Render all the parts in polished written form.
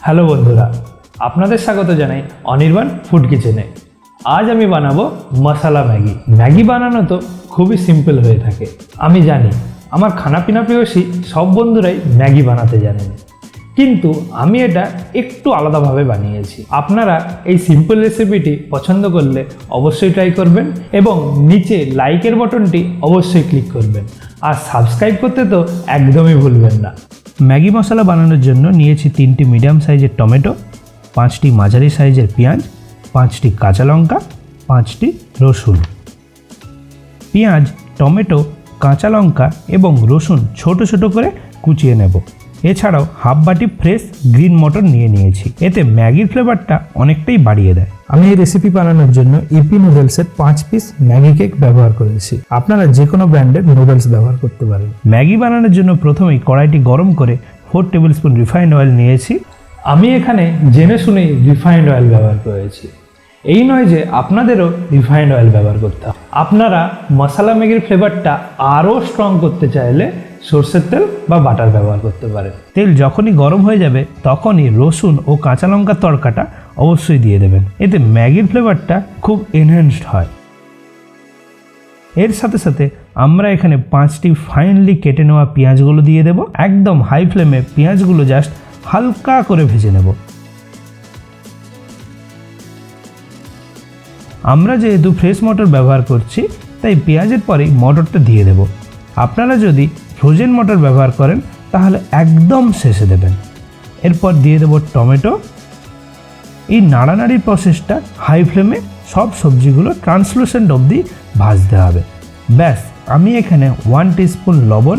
Hello বন্ধুরা, আপনাদের স্বাগত জানাই অনির্বাণ ফুড কিচেনে। আজ আমি বানাবো মশালা ম্যাগি। ম্যাগি বানানো তো খুবই সিম্পল হয়ে থাকে। আমি জানি আমার খানাপিনা প্রেয়সী সব বন্ধুরাই ম্যাগি বানাতে জানেন, কিন্তু আমি এটা একটু আলাদাভাবে বানিয়েছি। আপনারা এই সিম্পল রেসিপিটি পছন্দ করলে অবশ্যই ট্রাই করবেন এবং নিচে লাইকের বাটনটি অবশ্যই ক্লিক করবেন, আর সাবস্ক্রাইব করতে তো একদমই ভুলবেন না। ম্যাগি মশলা বানানোর জন্য নিয়েছি 3টি মিডিয়াম সাইজের টমেটো, 5টি মাঝারি সাইজের পেঁয়াজ, 5টি কাঁচা লঙ্কা, 5টি রসুন। পেঁয়াজ, টমেটো, কাঁচা লঙ্কা এবং রসুন ছোট ছোট করে কুচিয়ে নেব। এছাড়াও হাফ বাটি ফ্রেশ গ্রিন মটর নিয়েছি, এতে ম্যাগির ফ্লেভারটা অনেকটাই বাড়িয়ে দেয়। আমি এই রেসিপি বানানোর জন্য ইপি নুডলসের 5 পিস ম্যাগি কেক ব্যবহার করেছি। আপনারা যে কোনো ব্র্যান্ডের নুডলস ব্যবহার করতে পারেন। ম্যাগি বানানোর জন্য প্রথমেই কড়াইটি গরম করে 4 টেবিল স্পুন রিফাইন্ড অয়েল নিয়েছি। আমি এখানে জেনে শুনেই রিফাইন্ড অয়েল ব্যবহার করেছি। এই নয় যে আপনাদেরও রিফাইন্ড অয়েল ব্যবহার করতে হবে। আপনারা মশলা ম্যাগির ফ্লেভারটা আরও স্ট্রং করতে চাইলে সরষের তেল বা বাটার ব্যবহার করতে পারেন। তেল যখনই গরম হয়ে যাবে তখনই রসুন ও কাঁচা লঙ্কার তড়কাটা অবশ্যই দিয়ে দেবেন, এতে ম্যাগির ফ্লেভারটা খুব এনহ্যান্সড হয়। এর সাথে সাথে আমরা এখানে 5টি ফাইনলি কেটে নেওয়া পেঁয়াজগুলো দিয়ে দেব। একদম হাই ফ্লেমে পেঁয়াজগুলো জাস্ট হালকা করে ভেজে নেব। আমরা যেহেতু ফ্রেশ মটর ব্যবহার করছি তাই পেঁয়াজের পরেই মটরটা দিয়ে দেব। আপনারা যদি ফ্রোজেন মটর ব্যবহার করেন তাহলে একদম শেষে দেবেন। এরপর দিয়ে দেব টমেটো। এই নাড়ানাড়ির প্রসেসটা হাই ফ্লেমে সব সবজিগুলো ট্রান্সলুসেন্ট অবধি ভাজতে হবে। ব্যাস, আমি এখানে 1 টিস্পুন লবণ,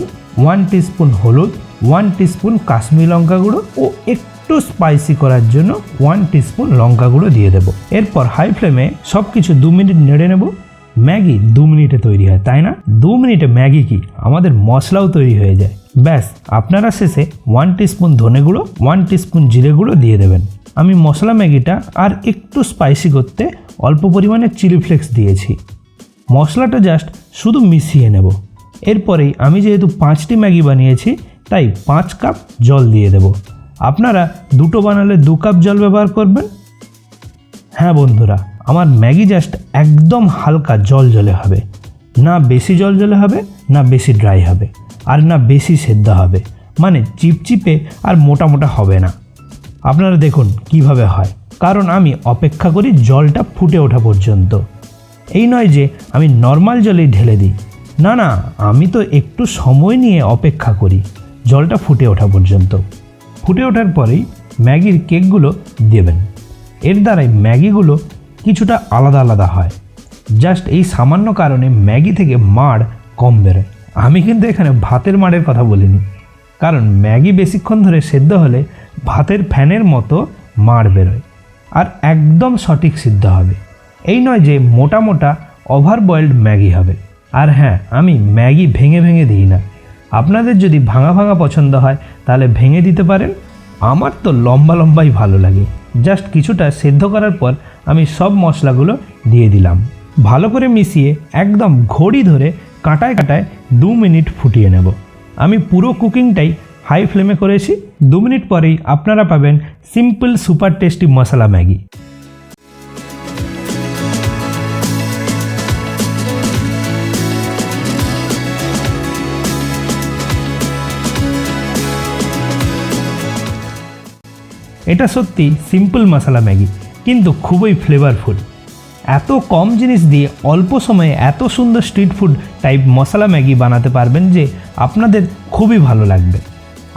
1 টিস্পুন হলুদ, 1 টিস্পুন কাশ্মীরি লঙ্কা গুঁড়ো ও একটু স্পাইসি করার জন্য 1 টিস্পুন লঙ্কা গুঁড়ো দিয়ে দেবো। এরপর হাই ফ্লেমে সব কিছু 2 মিনিট নেড়ে নেব। ম্যাগি 2 মিনিটে তৈরি হয়, তাই না? 2 মিনিটে ম্যাগি কি, আমাদের মশলাও তৈরি হয়ে যায়। ব্যাস, আপনারা শেষে 1 টিস্পুন ধনে গুঁড়ো, 1 টিস্পুন জিরে গুঁড়ো দিয়ে দেবেন। আমি মশলা ম্যাগিটা আর একটু স্পাইসি করতে অল্প পরিমাণে চিলি ফ্লেক্স দিয়েছি। মশলাটা জাস্ট শুধু মিশিয়ে নেব। এরপরেই আমি যেহেতু 5টি ম্যাগি বানিয়েছি তাই 5 কাপ জল দিয়ে দেব। আপনারা 2টো বানালে 2 কাপ জল ব্যবহার করবেন। হ্যাঁ বন্ধুরা, আমার ম্যাগি জাস্ট একদম হালকা জল জলে হবে, না বেশি জল জলে হবে, না বেশি ড্রাই হবে, আর না বেশি সেদ্ধ হবে, মানে চিপচিপে আর মোটা মোটা হবে না। আপনারা দেখুন কিভাবে হয়, কারণ আমি অপেক্ষা করি জলটা ফুটে ওঠা পর্যন্ত। এই নয় যে আমি নর্মাল জলেই ঢেলে দিই, না না, আমি তো একটু সময় নিয়ে অপেক্ষা করি জলটা ফুটে ওঠা পর্যন্ত। ফুটে ওঠার পরেই ম্যাগির কেকগুলো দেবেন। এর দ্বারাই ম্যাগিগুলো কিছুটা আলাদা আলাদা হয়। জাস্ট এই সামান্য কারণে ম্যাগি থেকে মাড় কম বেরোয়। আমি কিন্তু এখানে ভাতের মাড়ের কথা বলিনি, কারণ ম্যাগি বেশিক্ষণ ধরে সেদ্ধ হলে ভাতের ফ্যানের মতো মাড় বেরোয়, আর একদম সঠিক সিদ্ধ হবে। এই নয় যে মোটা মোটা ওভার বয়েলড ম্যাগি হবে। আর হ্যাঁ, আমি ম্যাগি ভেঙে ভেঙে দিই না। আপনাদের যদি ভাঙা ভাঙা পছন্দ হয় তাহলে ভেঙে দিতে পারেন। আমার তো লম্বা লম্বাই ভালো লাগে। জাস্ট কিছুটা সেদ্ধ করার পর আমি সব মশলাগুলো দিয়ে দিলাম। ভালো করে মিশিয়ে একদম ঘড়ি ধরে কাঁটায় কাঁটায় 2 মিনিট ফুটিয়ে নেব। আমি পুরো কুকিংটাই হাই ফ্লেমে করেছি। 2 মিনিট পরেই আপনারা পাবেন সিম্পল সুপার টেস্টি মশলা ম্যাগি। এটা সত্যি সিম্পল মশলা ম্যাগি, কিন্তু খুবই ফ্লেভারফুল। এত কম জিনিস দিয়ে অল্প সময়ে এত সুন্দর স্ট্রিট ফুড টাইপ মশলা ম্যাগি বানাতে পারবেন যে আপনাদের খুবই ভালো লাগবে।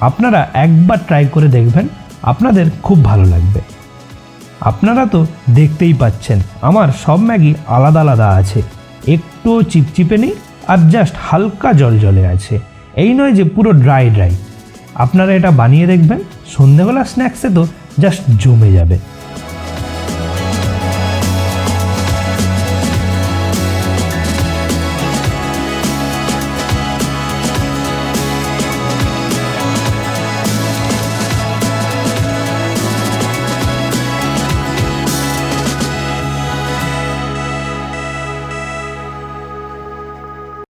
আপনারা একবার ট্রাই করে দেখবেন, আপনাদের খুব ভালো লাগবে। আপনারা তো দেখতেই পাচ্ছেন আমার সব ম্যাগি আলাদা আলাদা আছে, একটুও চিপচিপে নেই, আর জাস্ট হালকা জল জলে আছে। এই নয় যে পুরো ড্রাই। আপনারা এটা বানিয়ে দেখবেন, সন্ধ্যেবেলা স্ন্যাক্সে তো জাস্ট জমে যাবে।